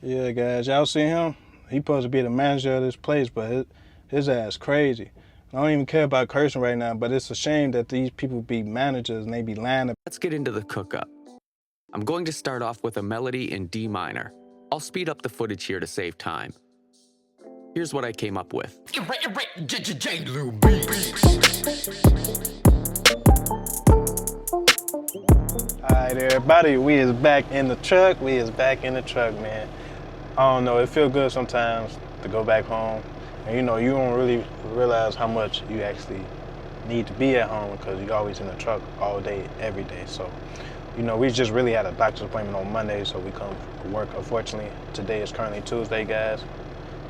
Yeah, guys, y'all see him? He supposed to be the manager of this place, but his ass crazy. I don't even care about cursing right now, but it's a shame that these people be managers and they be lying. Let's get into the cook-up. I'm going to start off with a melody in D minor. I'll speed up the footage here to save time. Here's what I came up with. Alright, everybody, we is back in the truck. Man. I don't know, it feels good sometimes to go back home. And you know, you don't really realize how much you actually need to be at home because you're always in the truck all day, every day. So, you know, we just really had a doctor's appointment on Monday, so we come to work. Unfortunately, today is currently Tuesday, guys.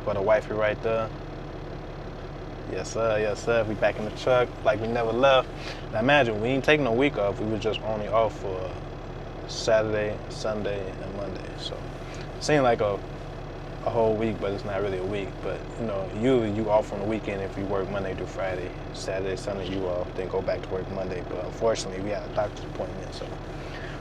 But the wifey right there. Yes, sir. We back in the truck like we never left. Now imagine, we ain't taking a week off. We were just only off for Saturday, Sunday, and Monday. So it seemed like a whole week, but it's not really a week. But you know, usually you off on the weekend if you work Monday through Friday. Saturday, Sunday you off, then go back to work Monday. But unfortunately, we had a doctor's appointment. So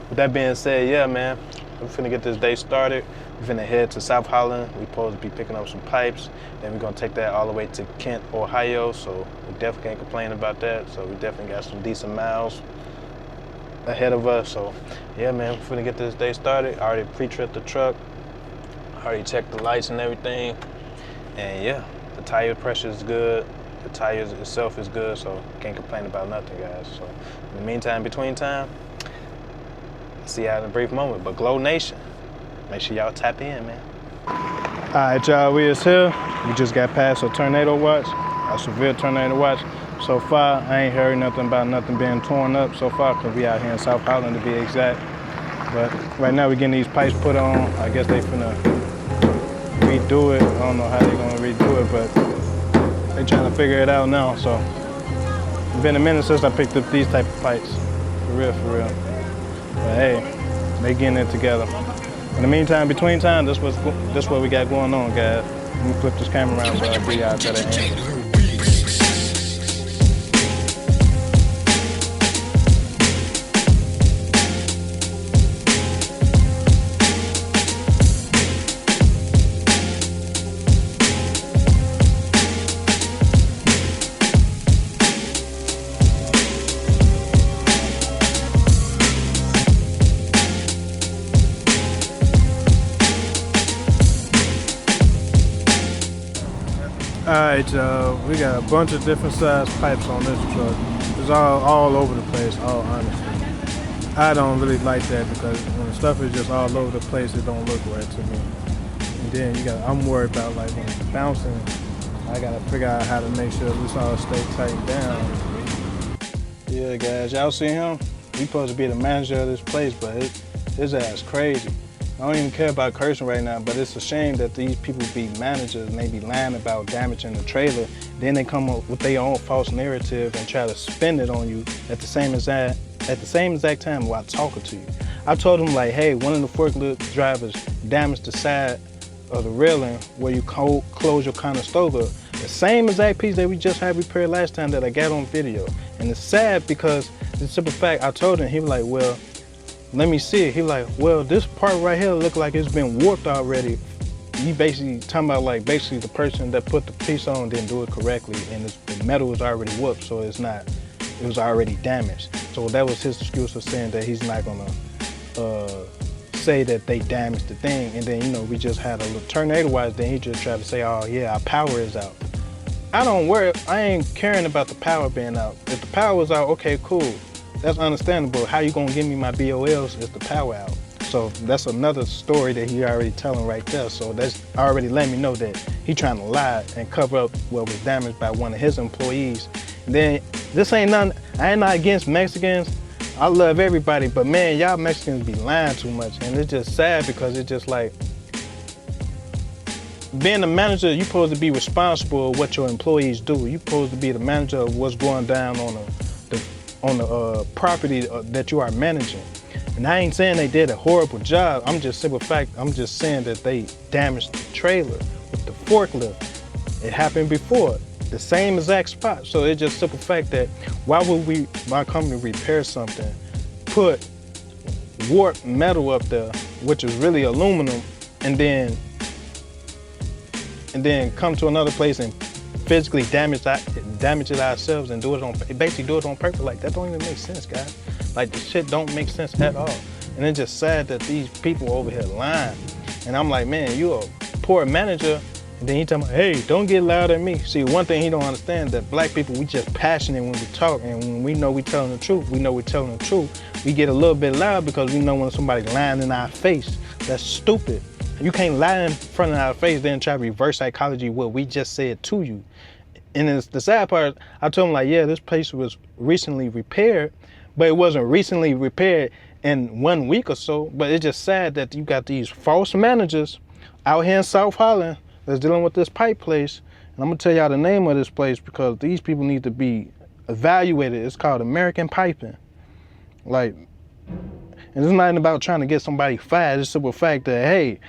with that being said, yeah, man, we're finna get this day started. We're finna head to South Holland. We're supposed to be picking up some pipes. Then we're gonna take that all the way to Kent, Ohio. So we definitely can't complain about that. So we definitely got some decent miles ahead of us. So yeah, man, we're finna get this day started. I already pre-tripped the truck. I already checked the lights and everything. And yeah, the tire pressure is good. The tire itself is good, so can't complain about nothing, guys. So in the meantime, between time, see y'all in a brief moment. But Glo Nation, make sure y'all tap in, man. All right, y'all, we is here. We just got past a tornado watch, a severe tornado watch. So far, I ain't heard nothing about nothing being torn up so far, because we out here in South Holland to be exact. But right now, we're getting these pipes put on. I guess they finna redo it. I don't know how they're gonna redo it, but they trying to figure it out now. So it's been a minute since I picked up these type of pipes. For real, for real. But hey, they getting it together. In the meantime, between time, this what we got going on, guys. Let me flip this camera around so I can y'all a better angle. Alright, y'all, we got a bunch of different size pipes on this truck. It's all over the place, all honesty. I don't really like that because when the stuff is just all over the place, it don't look right to me. And then I'm worried about like when it's bouncing, I gotta figure out how to make sure this all stay tightened down. Yeah, guys, y'all see him? He's supposed to be the manager of this place, but his ass crazy. I don't even care about cursing right now, but it's a shame that these people be managers and they be lying about damaging the trailer. Then they come up with their own false narrative and try to spin it on you at the same exact time while talking to you. I told them like, hey, one of the forklift drivers damaged the side of the railing where you close your Conestoga. The same exact piece that we just had repaired last time that I got on video. And it's sad because the simple fact, I told him, he was like, well, let me see it. He like, well, this part right here look like it's been warped already. He basically talking about like basically the person that put the piece on didn't do it correctly, and the metal was already warped, so it was already damaged. So that was his excuse for saying that he's not gonna say that they damaged the thing. And then, you know, we just had a little tornado watch, then he just tried to say, oh yeah, our power is out. I don't worry, I ain't caring about the power being out. If the power is out, okay, cool. That's understandable. How you gonna give me my BOLs if the power out? So that's another story that he already telling right there. So that's already letting me know that he trying to lie and cover up what was damaged by one of his employees. And then this ain't nothing, I ain't not against Mexicans. I love everybody, but man, y'all Mexicans be lying too much. And it's just sad because it's just like, being a manager, you're supposed to be responsible of what your employees do. You're supposed to be the manager of what's going down on the property that you are managing. And I ain't saying they did a horrible job. I'm just saying that they damaged the trailer with the forklift. It happened before, the same exact spot. So it's just simple fact that why would my company repair something, put warped metal up there, which is really aluminum, and then come to another place and physically damage it ourselves and basically do it on purpose. Like, that don't even make sense, guys. Like, the shit don't make sense at all. And it's just sad that these people over here lying. And I'm like, man, you a poor manager. And then he tell me, hey, don't get loud at me. See, one thing he don't understand, that black people, we just passionate when we talk, and when we know we telling the truth, we get a little bit loud because we know when somebody lying in our face. That's stupid. You can't lie in front of our face, then try to reverse psychology what we just said to you. And it's the sad part, I told him, like, yeah, this place was recently repaired, but it wasn't recently repaired in 1 week or so. But it's just sad that you got these false managers out here in South Holland that's dealing with this pipe place. And I'm gonna tell y'all the name of this place because these people need to be evaluated. It's called American Piping. Like, and it's not about trying to get somebody fired. It's the simple fact that, hey,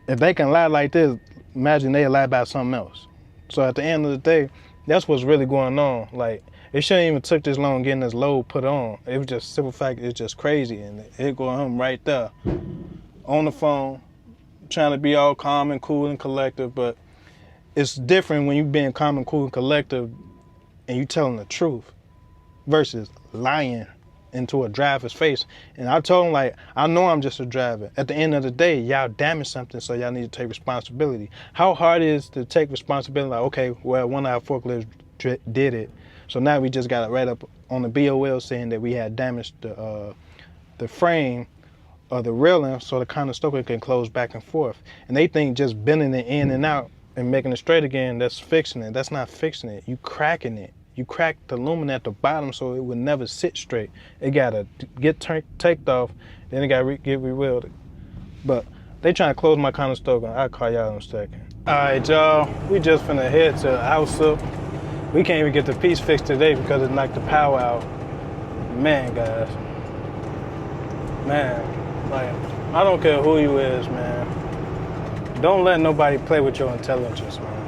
if they can lie like this, imagine they lie about something else. So at the end of the day, that's what's really going on. Like, it shouldn't even took this long getting this load put on. It was just simple fact, it's just crazy. And it go him right there on the phone, trying to be all calm and cool and collective, but it's different when you being calm and cool and collective and you telling the truth versus lying into a driver's face. And I told him, like, I know I'm just a driver. At the end of the day, y'all damaged something, so y'all need to take responsibility. How hard it is to take responsibility? Like, okay, well, one of our forklifts did it, so now we just got it right up on the BOL saying that we had damaged the frame or the railing so the counterstoker can close back and forth. And they think just bending it in and out and making it straight again, that's fixing it. That's not fixing it. You cracking it. You crack the lumen at the bottom so it would never sit straight. It gotta get taked off, then it gotta get re-welded. But they trying to close my counterstoker. I'll call y'all in a second. All right, y'all, we just finna head to the house up. We can't even get the piece fixed today because it knocked the power out. Man, guys. Man, like, I don't care who you is, man. Don't let nobody play with your intelligence, man.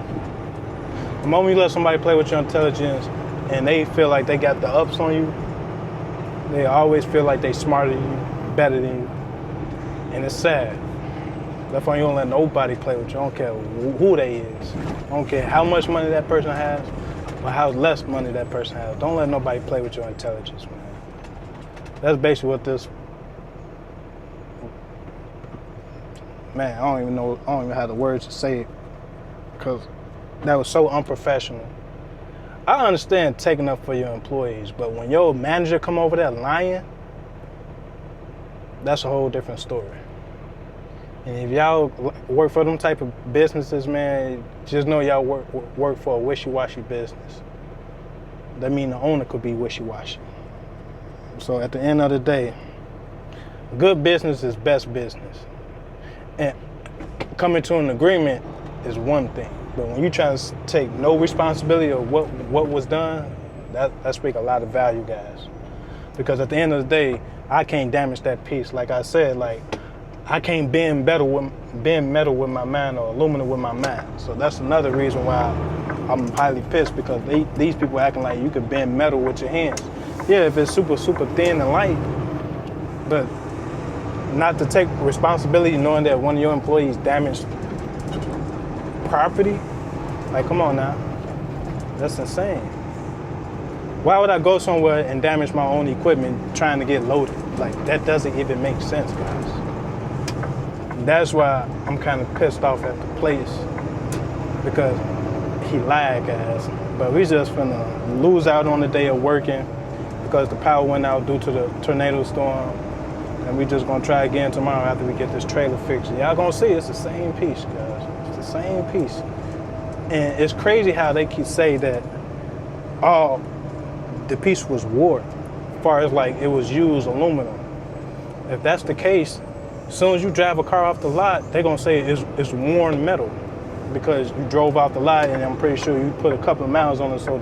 The moment you let somebody play with your intelligence and they feel like they got the ups on you, they always feel like they smarter than you, better than you. And it's sad. That's why you don't let nobody play with you. I don't care who they is. I don't care how much money that person has or how less money that person has. Don't let nobody play with your intelligence, man. That's basically what this, man, I don't even have the words to say it because that was so unprofessional. I understand taking up for your employees, but when your manager come over there lying, that's a whole different story. And if y'all work for them type of businesses, man, just know y'all work for a wishy-washy business. That mean the owner could be wishy-washy. So at the end of the day, good business is best business. And coming to an agreement is one thing. But when you try to take no responsibility of what was done, that speaks a lot of value, guys. Because at the end of the day, I can't damage that piece. Like I said, like, I can't bend metal with my mind or aluminum with my mind. So that's another reason why I'm highly pissed, because these people acting like you could bend metal with your hands. Yeah, if it's super, super thin and light, but not to take responsibility knowing that one of your employees damaged property? Like, come on now. That's insane. Why would I go somewhere and damage my own equipment trying to get loaded? Like, that doesn't even make sense, guys. That's why I'm kind of pissed off at the place, because he lied, guys. But we just finna lose out on the day of working because the power went out due to the tornado storm. And we just gonna try again tomorrow after we get this trailer fixed. Y'all gonna see it's the same piece, guys. It's the same piece. And it's crazy how they keep say that, oh, the piece was warped, as far as like it was used aluminum. If that's the case, as soon as you drive a car off the lot, they're gonna say it's worn metal because you drove off the lot, and I'm pretty sure you put a couple of miles on it, so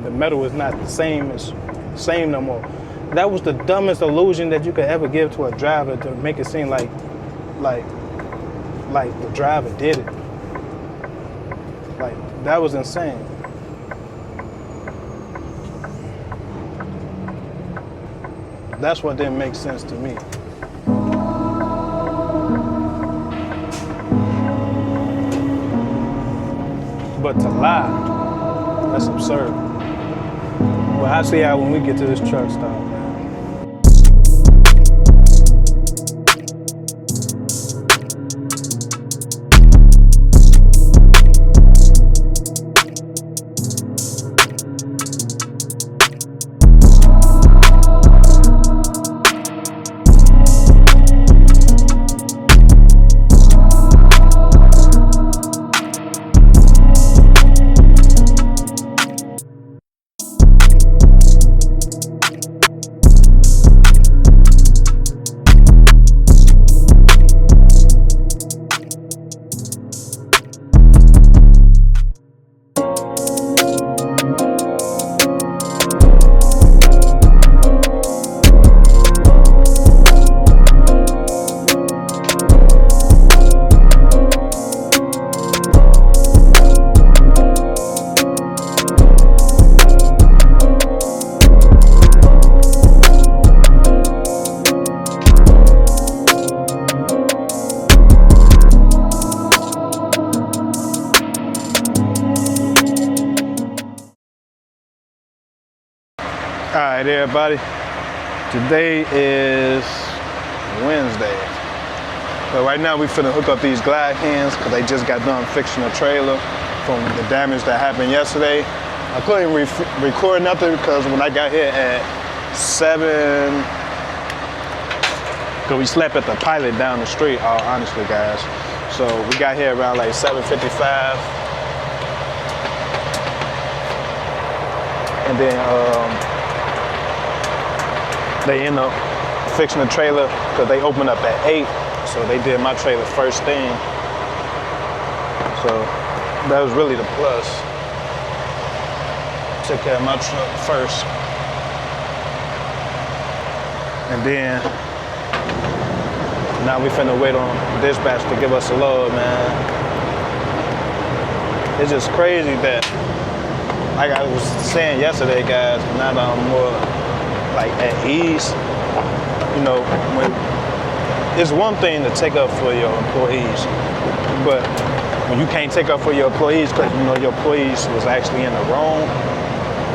the metal is not the same no more. That was the dumbest illusion that you could ever give to a driver, to make it seem like the driver did it. Like, that was insane. That's what didn't make sense to me. But to lie, that's absurd. Well, I'll see y'all when we get to this truck stop, man. All right, everybody. Today is Wednesday. So right now we finna hook up these glide cans because they just got done fixing the trailer from the damage that happened yesterday. I couldn't record nothing because when I got here at 7, because we slept at the Pilot down the street, all honestly, guys. So we got here around like 7:55. And then they end up fixing the trailer because they opened up at 8. So they did my trailer first thing. So that was really the plus. Took care of my truck first. And then now we finna wait on dispatch to give us a load, man. It's just crazy that, like I was saying yesterday, guys, now that I'm more like at ease, you know, when it's one thing to take up for your employees, but when you can't take up for your employees because you know your employees was actually in the wrong,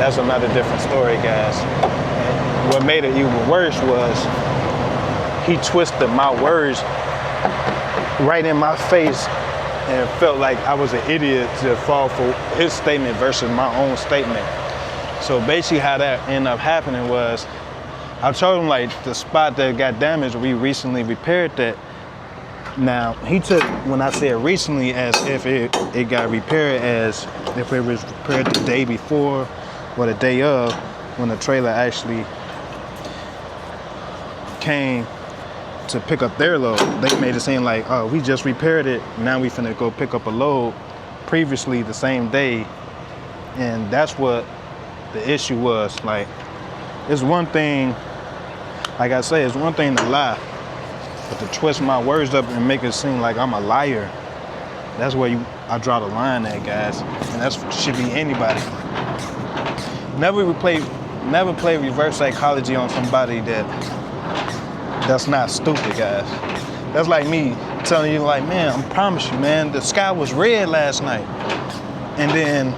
that's another different story, guys. And what made it even worse was he twisted my words right in my face and felt like I was an idiot to fall for his statement versus my own statement. So basically how that ended up happening was, I told him like the spot that got damaged, we recently repaired that. Now, he took, when I said recently, as if it got repaired as if it was repaired the day before or the day of, when the trailer actually came to pick up their load. They made it seem like, oh, we just repaired it, now we finna go pick up a load previously the same day. And that's what the issue was. Like, it's one thing, like I say, it's one thing to lie, but to twist my words up and make it seem like I'm a liar, that's where I draw the line at, guys. And that should be anybody. Never play reverse psychology on somebody that's not stupid, guys. That's like me telling you, like, man, I promise you, man, the sky was red last night. And then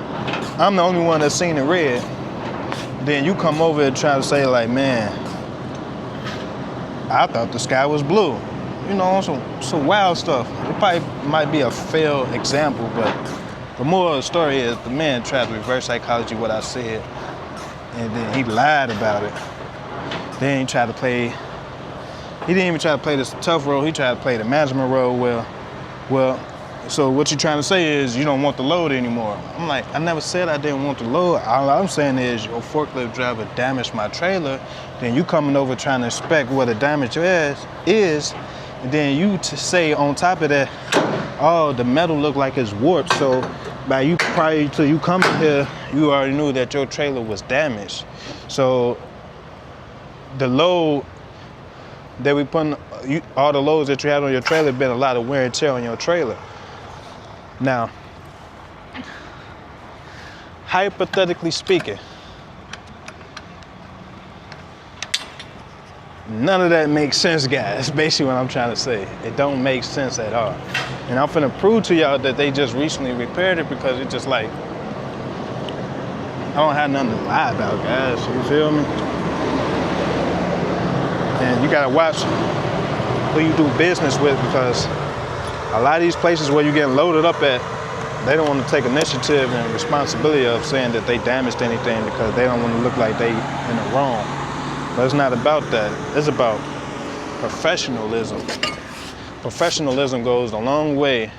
I'm the only one that's seen it red. Then you come over and try to say, like, man, I thought the sky was blue. You know, some wild stuff. It probably might be a failed example, but the moral of the story is the man tried to reverse psychology what I said, and then he lied about it. Then he tried to play, he didn't even try to play this tough role, he tried to play the management role. Well, so what you're trying to say is you don't want the load anymore. I'm like, I never said I didn't want the load. All I'm saying is your forklift driver damaged my trailer, then you coming over trying to inspect what the damage is, and then you to say on top of that, oh, the metal look like it's warped. So prior to you coming here, you already knew that your trailer was damaged. So the load that we put, all the loads that you had on your trailer, been a lot of wear and tear on your trailer. Now, hypothetically speaking, None of that makes sense, guys. That's basically what I'm trying to say. It don't make sense at all. And I'm finna prove to y'all that they just recently repaired it, because it's just like, I don't have nothing to lie about, guys. You feel me? And you gotta watch who you do business with, because a lot of these places where you get loaded up at, they don't want to take initiative and responsibility of saying that they damaged anything, because they don't want to look like they in the wrong. But it's not about that. It's about professionalism. Professionalism goes a long way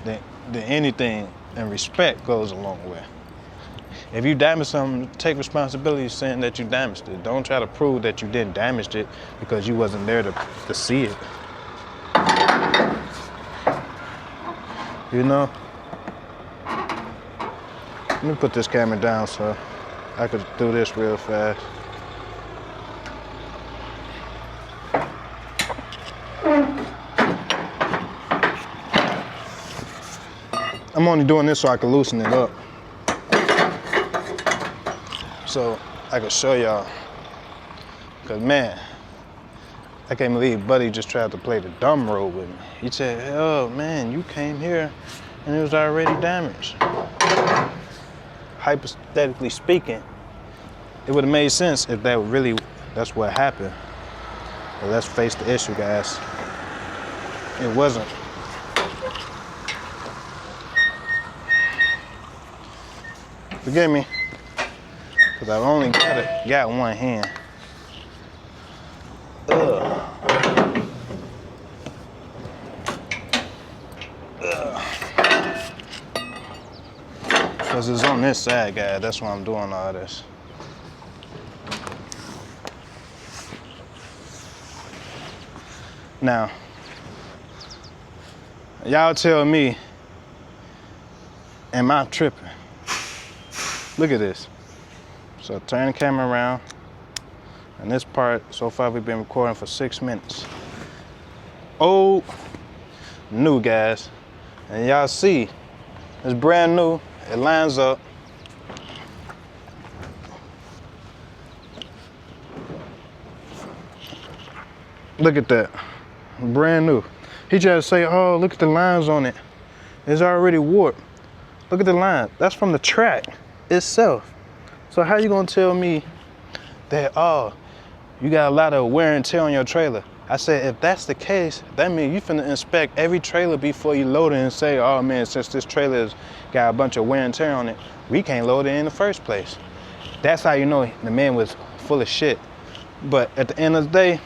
than anything, and respect goes a long way. If you damage something, take responsibility saying that you damaged it. Don't try to prove that you didn't damage it because you wasn't there to see it. You know? Let me put this camera down so I could do this real fast. I'm only doing this so I can loosen it up, so I can show y'all. Cause man, I can't believe Buddy just tried to play the dumb role with me. He said, "Oh man, you came here and it was already damaged." Hypothetically speaking, it would have made sense if that's what happened. But let's face the issue, guys. It wasn't. Forgive me, because I've only got one hand. Because it's on this side, guys. That's why I'm doing all this. Now, y'all tell me, am I tripping? Look at this. So turn the camera around. And this part, so far we've been recording for 6 minutes. Old, new, guys. And y'all see, it's brand new. It lines up. Look at that, brand new. He tried to say, oh, look at the lines on it. It's already warped. Look at the line, that's from the track itself. So how you gonna tell me that, oh, you got a lot of wear and tear on your trailer? I said, if that's the case, that means you finna inspect every trailer before you load it and say, oh man, since this trailer's got a bunch of wear and tear on it, we can't load it in the first place. That's how you know the man was full of shit. But at the end of the day,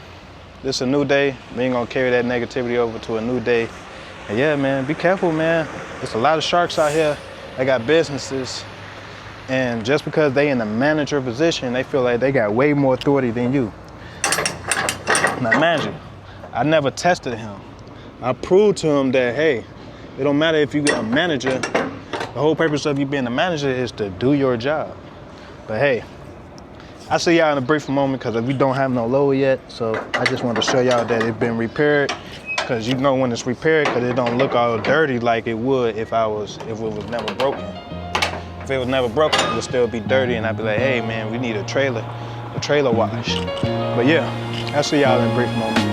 this is a new day. We ain't gonna carry that negativity over to a new day. And yeah, man, be careful, man. There's a lot of sharks out here that got businesses, and just because they in the manager position, they feel like they got way more authority than you. Now imagine, I never tested him. I proved to him that, hey, it don't matter if you get a manager. The whole purpose of you being a manager is to do your job. But hey, I'll see y'all in a brief moment, because we don't have no load yet. So I just wanted to show y'all that it's been repaired, because you know when it's repaired, because it don't look all dirty like it would if it was never broken. If it was never broken, it would still be dirty, and I'd be like, hey man, we need a trailer wash. But yeah, I'll see y'all in a brief moment.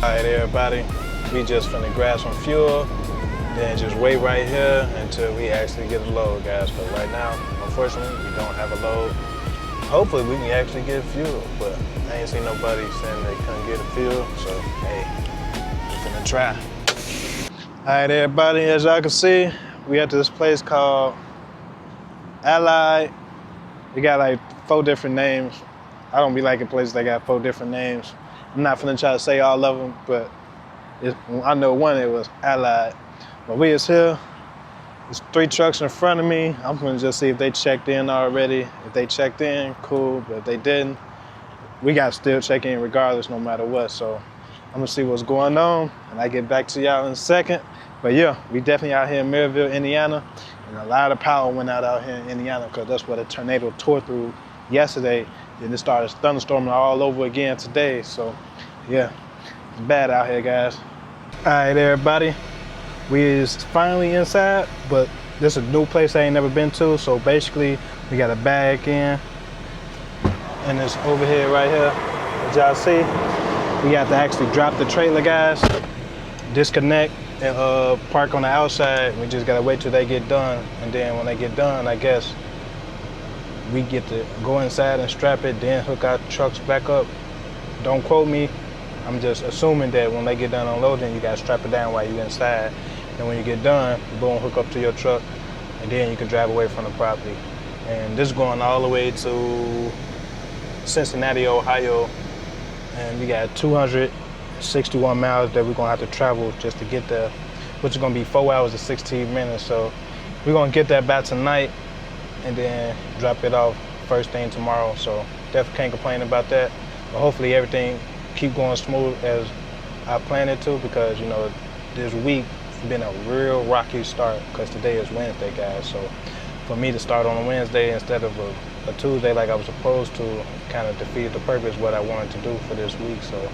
All right, everybody, we just finna grab some fuel, then just wait right here until we actually get a load, guys. Because right now, unfortunately, we don't have a load. Hopefully, we can actually get fuel, but I ain't seen nobody saying they couldn't get a fuel, so hey, we're finna try. All right, everybody, as y'all can see, we at this place called Allied. We got like 4 different names. I don't be liking places that got 4 different names. I'm not finna try to say all of them, but I know one, it was Allied. But we is here. There's 3 trucks in front of me. I'm gonna just see if they checked in already. If they checked in, cool. But if they didn't, we got to still check in regardless, no matter what. So I'm gonna see what's going on, and I get back to y'all in a second. But yeah, we definitely out here in Maryville, Indiana, and a lot of power went out here in Indiana because that's where the tornado tore through yesterday. Then it started thunderstorming all over again today. So yeah, it's bad out here, guys. All right, everybody. We is finally inside, but this is a new place I ain't never been to. So basically, we got a bag in, and it's over here, right here. As y'all see, we have to actually drop the trailer, guys, disconnect, and park on the outside. We just gotta wait till they get done, and then when they get done, I guess we get to go inside and strap it, then hook our trucks back up. Don't quote me. I'm just assuming that when they get done unloading, you gotta strap it down while you're inside. And when you get done, boom, hook up to your truck, and then you can drive away from the property. And this is going all the way to Cincinnati, Ohio. And we got 261 miles that we're gonna have to travel just to get there, which is gonna be 4 hours and 16 minutes. So we're gonna get that back tonight and then drop it off first thing tomorrow. So definitely can't complain about that. But hopefully everything keep going smooth as I planned it to, because you know this week been a real rocky start because today is Wednesday, guys. So for me to start on a Wednesday instead of a Tuesday like I was supposed to kind of defeated the purpose what I wanted to do for this week. So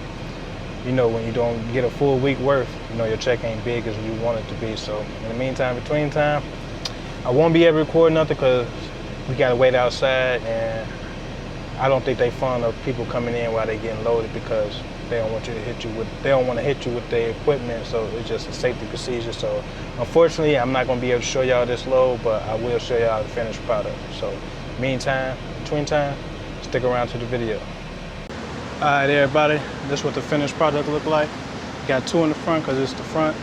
you know, when you don't get a full week worth, you know, your check ain't big as you want it to be. So in the meantime, between time, I won't be able to record nothing because we gotta wait outside, and I don't think they fond of people coming in while they getting loaded because they don't want you to hit you with, they don't want to hit you with their equipment. So it's just a safety procedure. So unfortunately, I'm not gonna be able to show y'all this load, but I will show y'all the finished product. So meantime, between time, stick around to the video. All right, everybody, this is what the finished product look like. Got 2 in the front because it's the front.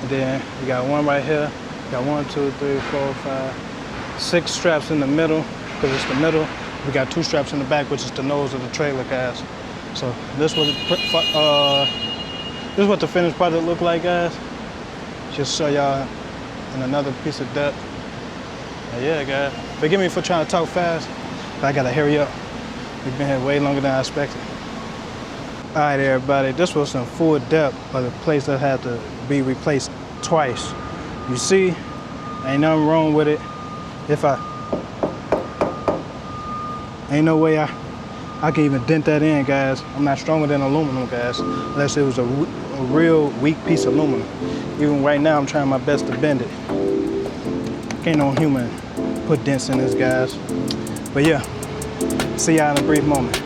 And then we got 1 right here. Got 1, 2, 3, 4, 5, 6 straps in the middle because it's the middle. We got 2 straps in the back, which is the nose of the trailer, guys. So this is what the finished product look like, guys. Just show y'all in another piece of depth. And yeah, guys, forgive me for trying to talk fast, but I gotta hurry up. We've been here way longer than I expected. All right, everybody, this was in full depth of the place that had to be replaced twice. You see, ain't nothing wrong with it. Ain't no way I can even dent that in, guys. I'm not stronger than aluminum, guys, unless it was a real weak piece of aluminum. Even right now, I'm trying my best to bend it. Can't no human put dents in this, guys. But yeah, see y'all in a brief moment.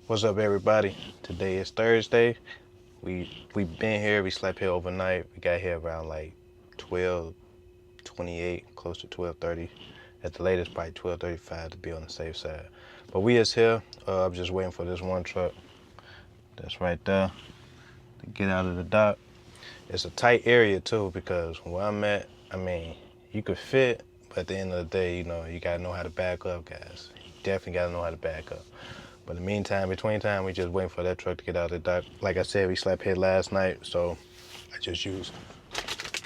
What's up, everybody? Today is Thursday. We've been here. We slept here overnight. We got here around like 12:28, close to 12:30. At the latest, probably 12:35 to be on the safe side. But we is here. I'm just waiting for this one truck that's right there to get out of the dock. It's a tight area too, because where I'm at, I mean, you could fit, but at the end of the day, you know, you gotta know how to back up, guys. You definitely gotta know how to back up. But in the meantime, between time, we just waiting for that truck to get out of the dock. Like I said, we slept here last night, so I just used,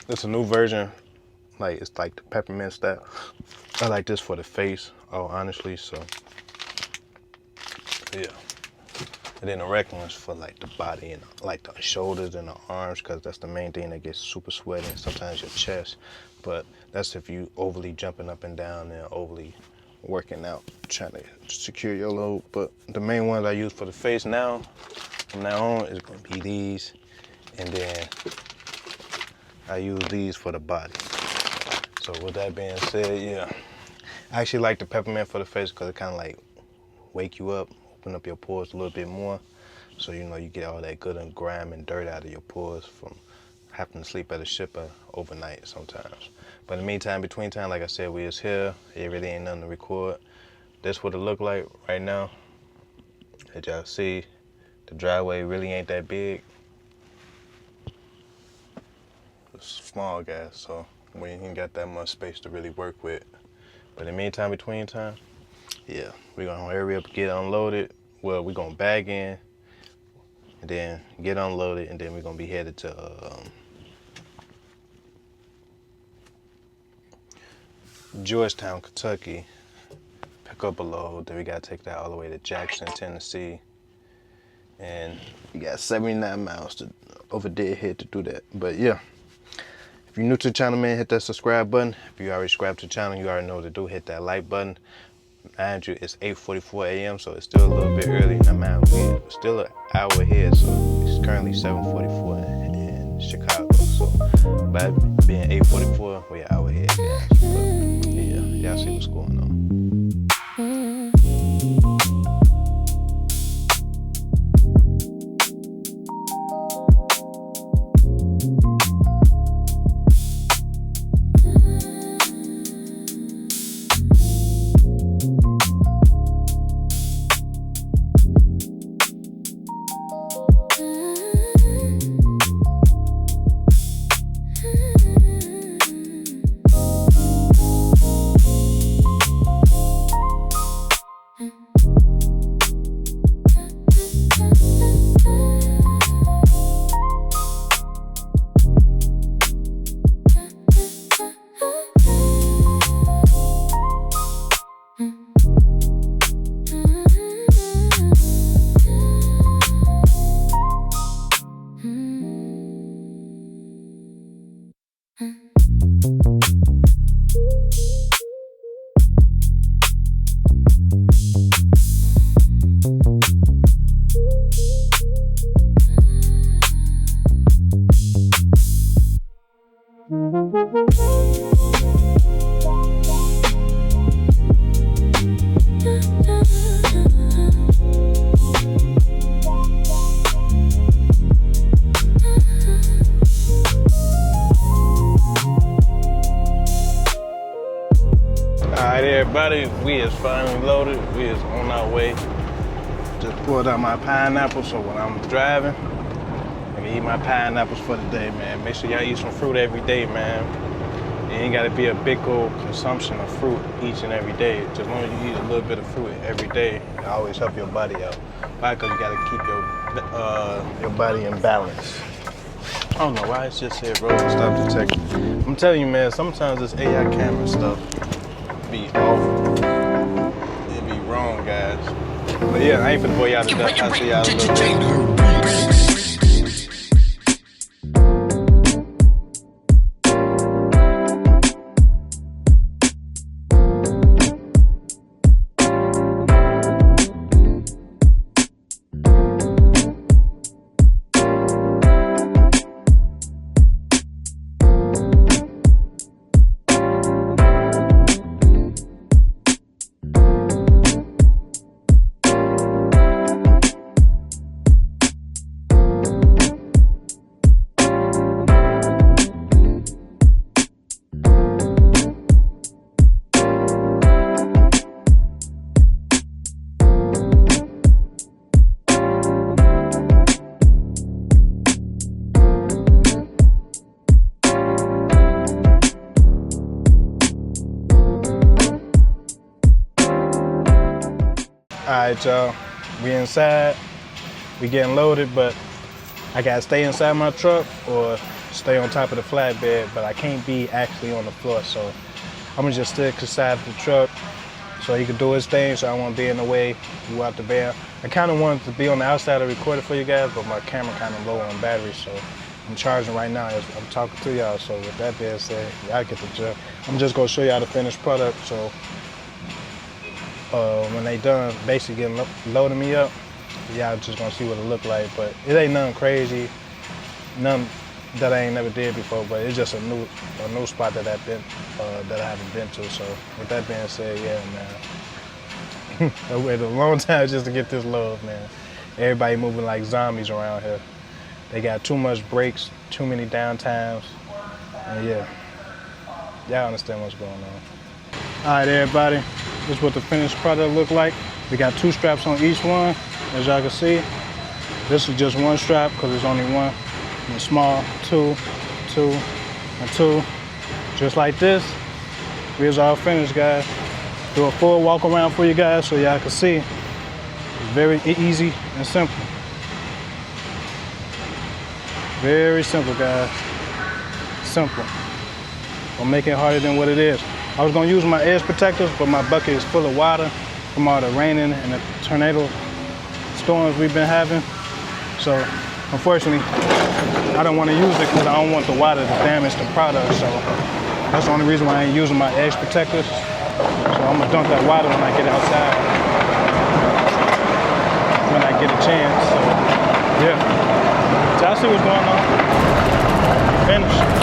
it's a new version. Like, it's like the peppermint stuff. I like this for the face, oh, honestly, so yeah. And then the regular one's for like the body and like the shoulders and the arms, because that's the main thing that gets super sweaty, and sometimes your chest. But that's if you overly jumping up and down and overly working out, trying to secure your load. But the main ones I use for the face now, from now on, is gonna be these. And then I use these for the body. So with that being said, yeah. I actually like the peppermint for the face because it kind of like wake you up, open up your pores a little bit more. So you know you get all that good and grime and dirt out of your pores from having to sleep at a shipper overnight sometimes. But in the meantime, between time, like I said, we is here. It really ain't nothing to record. This what it look like right now. As y'all see, the driveway really ain't that big. It's small, guys, so we ain't got that much space to really work with. But in the meantime, between time, yeah, we're gonna hurry up, get unloaded. Well, we're gonna bag in, and then get unloaded, and then we're gonna be headed to Georgetown, Kentucky, pick up a load. Then we gotta take that all the way to Jackson, Tennessee, and we got 79 miles to over deadhead to do that. But yeah, if you're new to the channel, man, hit that subscribe button. If you already subscribed to the channel, you already know what to do. Hit that like button. Mind you, it's 8:44 a.m., so it's still a little bit early. Now, man, we're still an hour ahead, so it's currently 7:44 in Chicago. So by being 8:44, we're an hour ahead, guys. But yeah, y'all see what's going on. Alright, everybody, we is finally loaded. We is on our way. Just pulled out my pineapple, so when I'm driving, I can eat my pineapples for the day, man. Make sure y'all eat some fruit every day, man. It ain't gotta be a big old consumption of fruit each and every day. Just as long as you eat a little bit of fruit every day, it always help your body out. Why? Because you gotta keep your body in balance. I don't know why it just said road stop detected. I'm telling you, man, sometimes this AI camera stuff be off. It be wrong, guys. But yeah, I ain't finna bore y'all to death. I'll see y'all in a little bit. Alright, y'all, we inside, we getting loaded, but I gotta stay inside my truck or stay on top of the flatbed, but I can't be actually on the floor, so I'm gonna just stick aside the truck so he can do his thing, so I won't be in the way, go out the van. I kinda wanted to be on the outside and record it for you guys, but my camera kinda low on battery, so I'm charging right now as I'm talking to y'all, so with that being said, y'all get the job. I'm just gonna show y'all the finished product, so when they done basically loading me up, y'all just gonna see what it look like. But it ain't nothing crazy, nothing that I ain't never did before, but it's just a new spot that I haven't been to. So with that being said, yeah, man, I waited a long time just to get this love, man. Everybody moving like zombies around here. They got too much breaks, too many downtimes, and yeah, y'all understand what's going on. All right, everybody, this is what the finished product look like. We got 2 straps on each one, as y'all can see. This is just 1 strap because there's only one. And small, 2, 2, and 2. Just like this, we is all finished, guys. Do a full walk around for you guys so y'all can see. It's very easy and simple. Very simple, guys. Simple. Don't make it harder than what it is. I was gonna use my edge protectors, but my bucket is full of water from all the raining and the tornado storms we've been having. So, unfortunately, I don't want to use it because I don't want the water to damage the product. So, that's the only reason why I ain't using my edge protectors. So, I'm gonna dump that water when I get outside, when I get a chance. So, yeah. So, I see what's going on. Finish.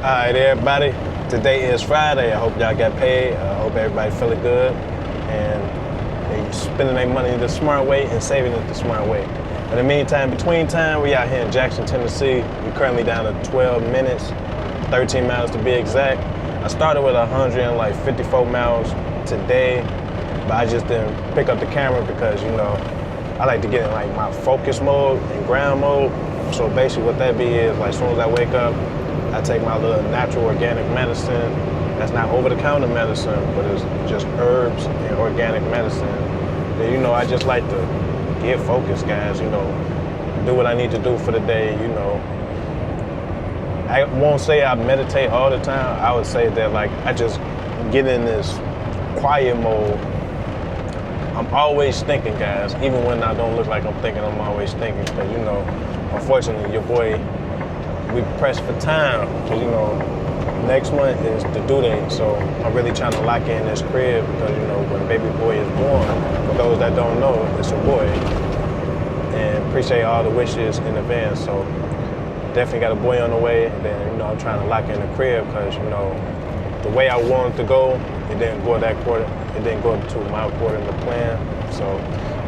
All right, everybody. Today is Friday. I hope y'all got paid. I hope everybody feeling good and they spending their money the smart way and saving it the smart way. In the meantime, between time, we out here in Jackson, Tennessee. We're currently down to 12 minutes, 13 miles to be exact. I started with 154 miles today, but I just didn't pick up the camera because, you know, I like to get in like my focus mode and ground mode. So basically what that be is, like, as soon as I wake up, I take my little natural organic medicine. That's not over-the-counter medicine, but it's just herbs and organic medicine. Then, you know, I just like to get focused, guys, you know, do what I need to do for the day, you know. I won't say I meditate all the time. I would say that, like, I just get in this quiet mode. I'm always thinking, guys, even when I don't look like I'm thinking, I'm always thinking, because, you know, unfortunately, your boy, we pressed for time, because, you know, next month is the due date, so I'm really trying to lock in this crib because, you know, when baby boy is born, for those that don't know, it's a boy, and appreciate all the wishes in advance. So definitely got a boy on the way, and then, you know, I'm trying to lock in the crib because, you know, the way I wanted to go, it didn't go that quarter, it didn't go to my quarter in the plan. So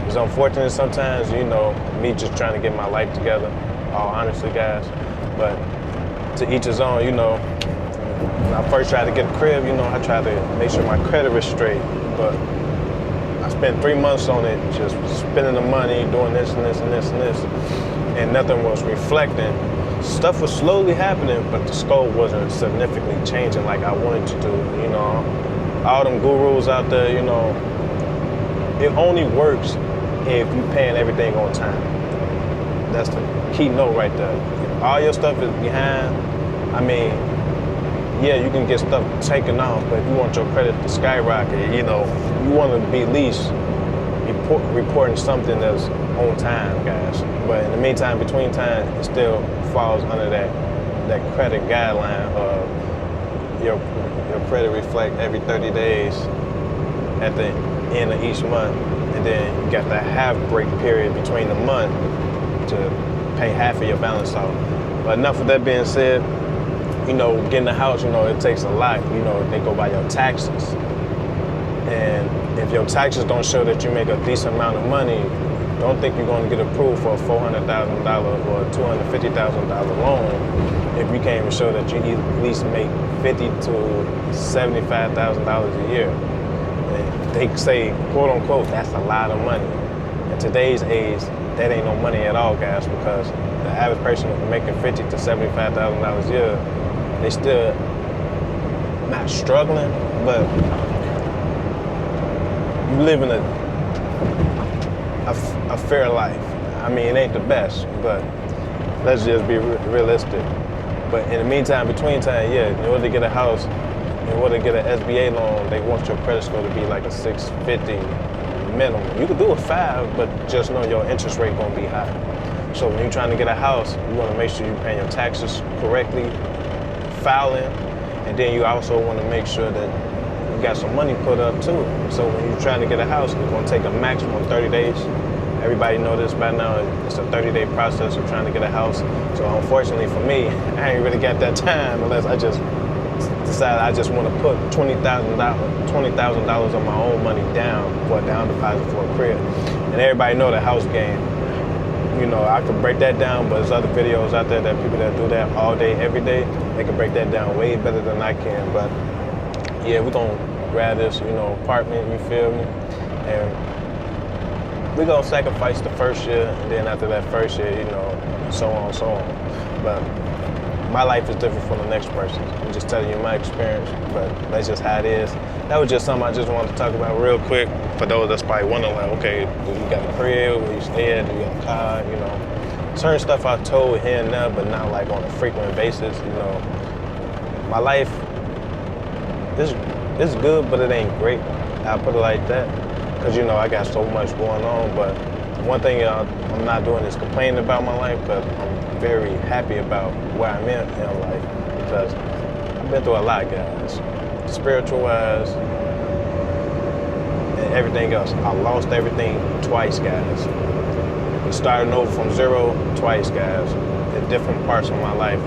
it's unfortunate sometimes, you know, me just trying to get my life together, all honestly, guys. But to each his own, you know. When I first tried to get a crib, you know, I tried to make sure my credit was straight. But I spent 3 months on it, just spending the money, doing this and this and this and this, and nothing was reflecting. Stuff was slowly happening, but the scope wasn't significantly changing like I wanted to do, you know. all them gurus out there, you know, it only works if you paying everything on time. That's the key note right there. If all your stuff is behind, I mean, yeah, you can get stuff taken off, but if you want your credit to skyrocket, you know, you want to be at least reporting something that's on time, guys. But in the meantime, between time, it still falls under that credit guideline of your credit reflect every 30 days at the end of each month, and then you got that half break period between the month to pay half of your balance off. But enough of that being said, you know, getting a house, you know, it takes a lot. You know, they go by your taxes. And if your taxes don't show that you make a decent amount of money, don't think you're going to get approved for a $400,000 or $250,000 loan if you can't even show that you at least make $50,000 to $75,000 a year. And they say, quote unquote, that's a lot of money. In today's age, that ain't no money at all, guys, because the average person making $50,000 to $75,000 a year, they still not struggling, but you living a fair life. I mean, it ain't the best, but let's just be realistic. But in the meantime, between time, yeah, in order to get a house, in order to get an SBA loan, they want your credit score to be like a 650 minimum. You could do a 5, but just know your interest rate gonna be high. So when you're trying to get a house, you wanna make sure you're paying your taxes correctly, filing, and then you also wanna make sure that you got some money put up too. So when you're trying to get a house, it's gonna take a maximum of 30 days. Everybody know this by now, it's a 30-day process of trying to get a house. So unfortunately for me, I ain't really got that time unless I just decide I just want to put $20,000 of my own money down for a down deposit for a crib. And everybody know the house game. You know, I could break that down, but there's other videos out there that people that do that all day, every day, they can break that down way better than I can. But yeah, we're gonna grab this, you know, apartment, you feel me? And we're gonna sacrifice the first year, and then after that first year, you know, so on, so on. But my life is different from the next person. I'm just telling you my experience, but that's just how it is. That was just something I just wanted to talk about real quick. For those that's probably wondering, like, okay, do you got a crib, where you stay at, do you got a car, you know. Certain stuff I told here and there, but not like on a frequent basis, you know. My life is good, but it ain't great. I'll put it like that. Because, you know, I got so much going on, but one thing I'm not doing is complaining about my life, because I'm very happy about where I'm in life, because I've been through a lot, guys. Spiritual-wise and everything else. I lost everything twice, guys. Starting over from zero twice, guys, in different parts of my life.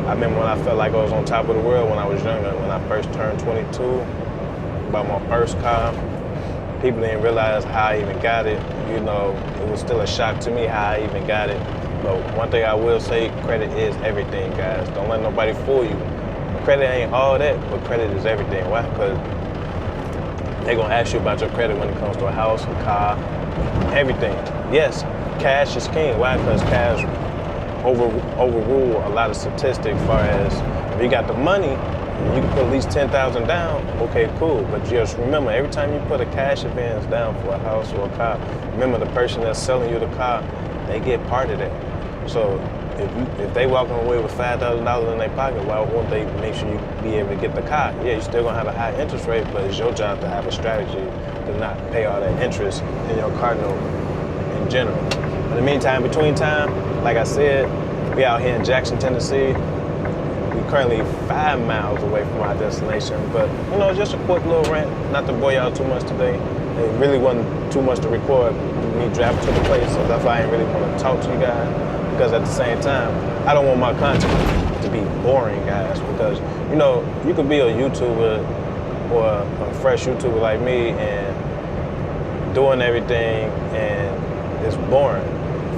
I remember when I felt like I was on top of the world when I was younger, when I first turned 22, bought my first car. People didn't realize how I even got it. You know, it was still a shock to me how I even got it. But one thing I will say, credit is everything, guys. Don't let nobody fool you. Credit ain't all that, but credit is everything. Why? Because they're gonna ask you about your credit when it comes to a house, a car, everything. Yes, cash is king. Why? Because cash overrule a lot of statistics as far as if you got the money, you can put at least 10,000 down, okay, cool. But just remember, every time you put a cash advance down for a house or a car, remember the person that's selling you the car, they get part of that. So if they walking away with $5,000 in their pocket, why won't they make sure you be able to get the car? Yeah, you're still gonna have a high interest rate, but it's your job to have a strategy to not pay all that interest in your car note in general. In the meantime, between time, like I said, we out here in Jackson, Tennessee. We currently 5 miles away from our destination, but you know, just a quick little rant, not to bore y'all too much today. It really wasn't too much to record, me driving to the place, so that's why I didn't really want to talk to you guys, because at the same time, I don't want my content to be boring, guys, because you know, you could be a YouTuber or a fresh YouTuber like me and doing everything and it's boring.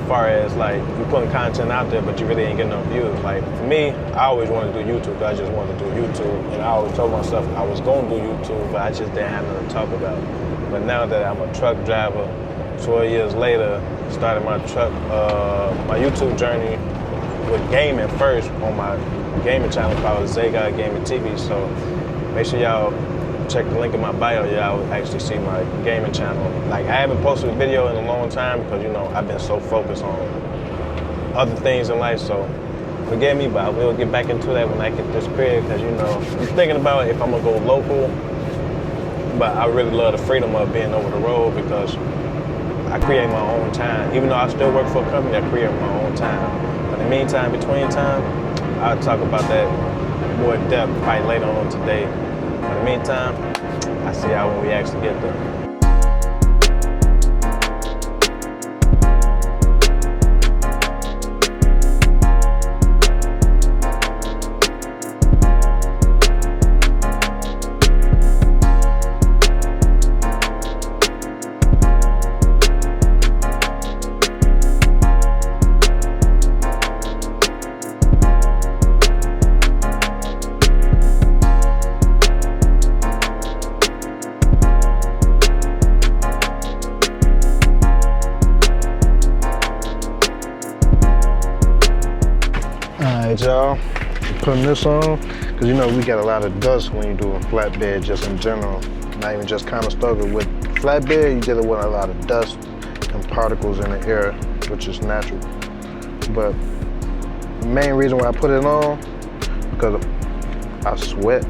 As far as like you putting content out there, but you really ain't getting no views. Like for me, I always wanted to do YouTube. I just wanted to do YouTube, and I always told myself I was going to do YouTube, but I just didn't have nothing to talk about. But now that I'm a truck driver, 12 years later, started my my YouTube journey with gaming first on my gaming channel called Zay God Gaming TV. So make sure y'all check the link in my bio, y'all will actually see my gaming channel. Like, I haven't posted a video in a long time because, you know, I've been so focused on other things in life, so forgive me, but I will get back into that when I get this crib, because, you know, I'm thinking about if I'm gonna go local, but I really love the freedom of being over the road because I create my own time. Even though I still work for a company, I create my own time. But in the meantime, between time, I'll talk about that more in depth probably later on today. But in the meantime, I'll see y'all when we actually get there. Alright, y'all, putting this on because, you know, we got a lot of dust when you do a flatbed just in general, not even just Conestoga. With flatbed, you dealing with a lot of dust and particles in the air, which is natural. But the main reason why I put it on, because I sweat.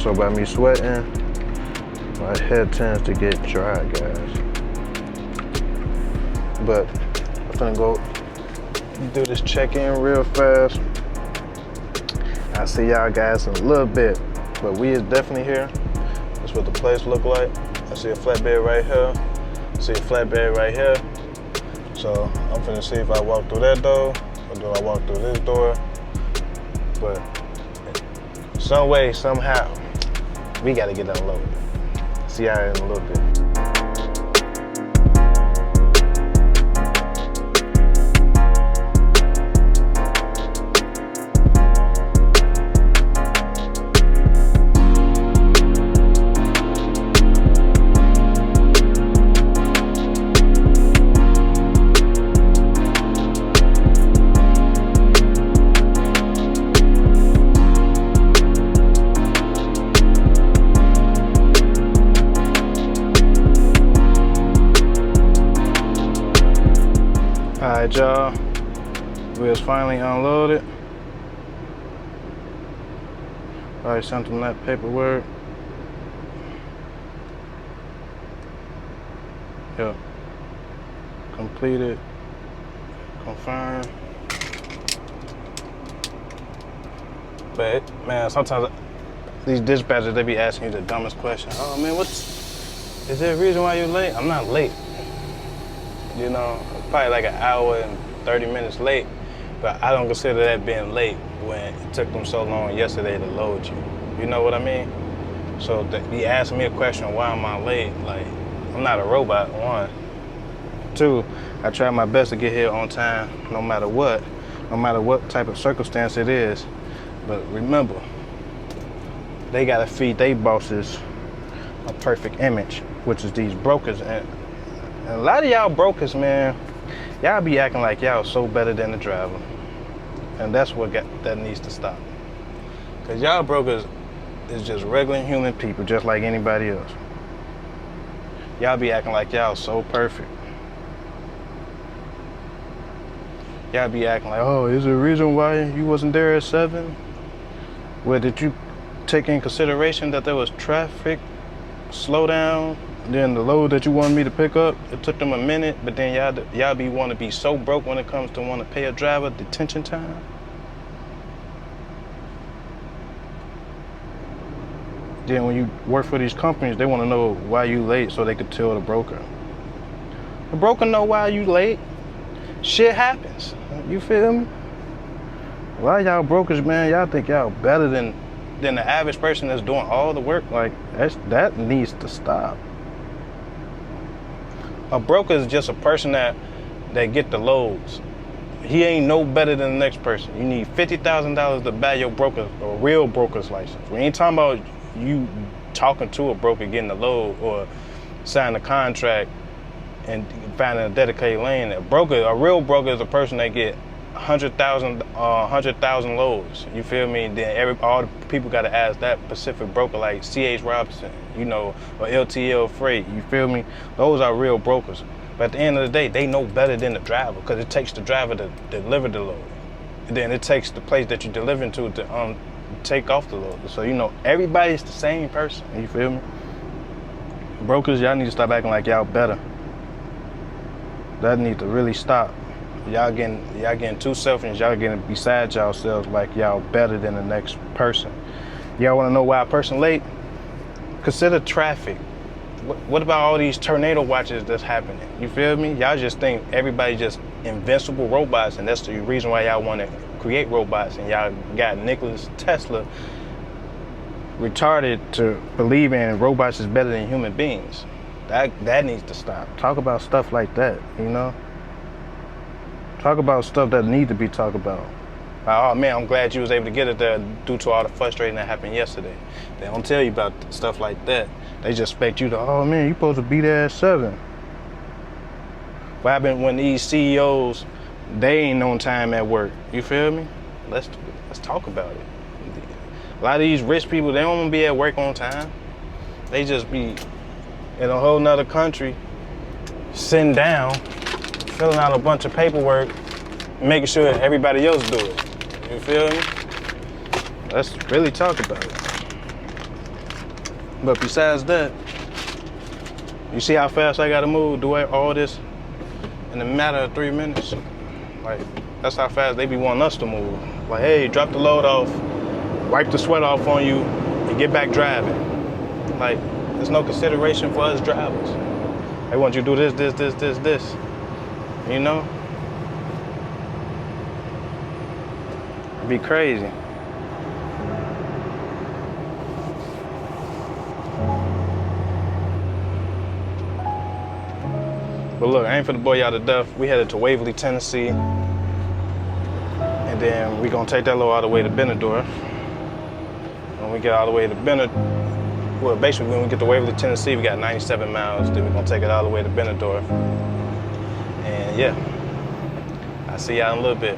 So by me sweating, my head tends to get dry, guys. But I'm gonna go do this check-in real fast. I'll see y'all guys in a little bit, but we is definitely here. That's what the place look like. I see a flatbed right here. I see a flatbed right here. So I'm finna see if I walk through that door or do I walk through this door. But some way, somehow, we gotta get unloaded. See y'all in a little bit. Alright, y'all, we was finally unloaded. Alright, sent them that paperwork. Yep. Completed. Confirmed. But, man, sometimes these dispatchers, they be asking you the dumbest question. Oh, man, is there a reason why you're late? I'm not late. You know, probably like an hour and 30 minutes late, but I don't consider that being late when it took them so long yesterday to load you. You know what I mean? So he asked me a question, why am I late? Like, I'm not a robot, one. Two, I try my best to get here on time no matter what type of circumstance it is. But remember, they gotta feed their bosses a perfect image, which is these brokers. And a lot of y'all brokers, man, y'all be acting like y'all so better than the driver. And that's that needs to stop. Cause y'all brokers is just regular human people, just like anybody else. Y'all be acting like y'all so perfect. Y'all be acting like, oh, is there a reason why you wasn't there at 7? Well, did you take in consideration that there was traffic, slow down? Then the load that you wanted me to pick up, it took them a minute, but then y'all want to be so broke when it comes to want to pay a driver detention time. Then when you work for these companies, they want to know why you late so they could tell the broker. The broker know why you late. Shit happens. You feel me? A lot of y'all brokers, man, y'all think y'all better than the average person that's doing all the work. Like, that needs to stop. A broker is just a person that get the loads. He ain't no better than the next person. You need $50,000 to buy your broker, a real broker's license. We ain't talking about you talking to a broker getting the load or signing a contract and finding a dedicated lane. A real broker is a person that get 100,000 loads. You feel me? Then all the people got to ask that Pacific broker like C.H. Robinson, you know, or LTL Freight. You feel me? Those are real brokers. But at the end of the day, they know better than the driver because it takes the driver to deliver the load. And then it takes the place that you're delivering to take off the load. So, you know, everybody's the same person. You feel me? Brokers, y'all need to stop acting like y'all better. That need to really stop. Y'all getting too selfish. Y'all getting beside yourselves like y'all better than the next person. Y'all want to know why a person late? Consider traffic. What about all these tornado watches that's happening? You feel me? Y'all just think everybody just invincible robots, and that's the reason why y'all want to create robots. And y'all got Nikola Tesla retarded to believe in robots is better than human beings. That needs to stop. Talk about stuff like that, you know? Talk about stuff that need to be talked about. Oh man, I'm glad you was able to get it there due to all the frustrating that happened yesterday. They don't tell you about stuff like that. They just expect you to, oh man, you supposed to be there at 7. What happened when these CEOs, they ain't on time at work? You feel me? Let's talk about it. A lot of these rich people, they don't want to be at work on time. They just be in a whole nother country, sitting down, filling out a bunch of paperwork, making sure everybody else do it. You feel me? Let's really talk about it. But besides that, you see how fast I gotta move, do all this in a matter of 3 minutes? Like, that's how fast they be wanting us to move. Like, hey, drop the load off, wipe the sweat off on you, and get back driving. Like, there's no consideration for us drivers. They want you to do this. You know? It'd be crazy. But look, I ain't finna bore y'all to death. We headed to Waverly, Tennessee. And then we gonna take that load all the way to Benadorm. When we get all the way to well, basically when we get to Waverly, Tennessee, we got 97 miles. Then we're gonna take it all the way to Benadorm. And yeah, I'll see y'all in a little bit.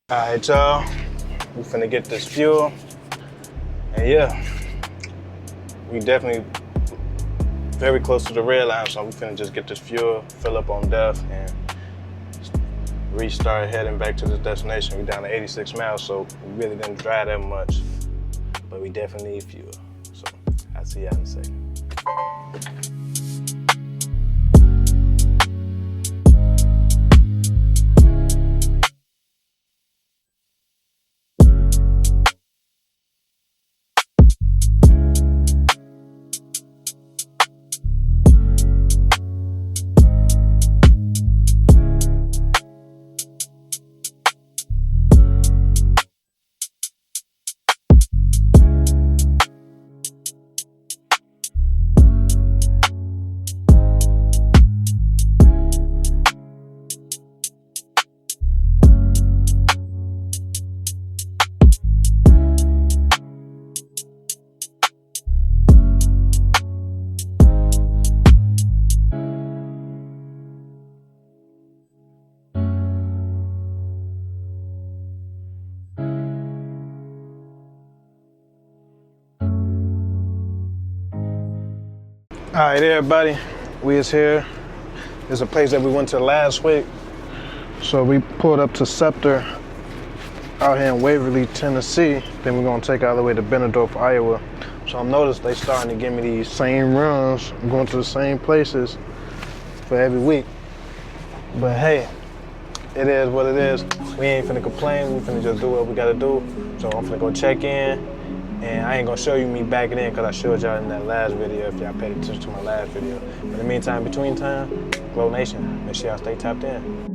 All right, y'all, we finna get this fuel, and yeah, we definitely very close to the red line, so we finna just get this fuel, fill up on death, and restart heading back to this destination. We down to 86 miles, so we really didn't drive that much, but we definitely need fuel. So I'll see y'all in a second. All right, everybody, we is here. It's a place that we went to last week. So we pulled up to Scepter out here in Waverly, Tennessee. Then we're gonna take all the way to Benadorm, Iowa. So I noticed they starting to give me these same runs. I'm going to the same places for every week. But hey, it is what it is. We ain't finna complain. We finna just do what we gotta do. So I'm finna go check in And I ain't gonna show you me backing in because I showed y'all in that last video if y'all paid attention to my last video. But in the meantime, between time, Glo Nation, make sure y'all stay tapped in.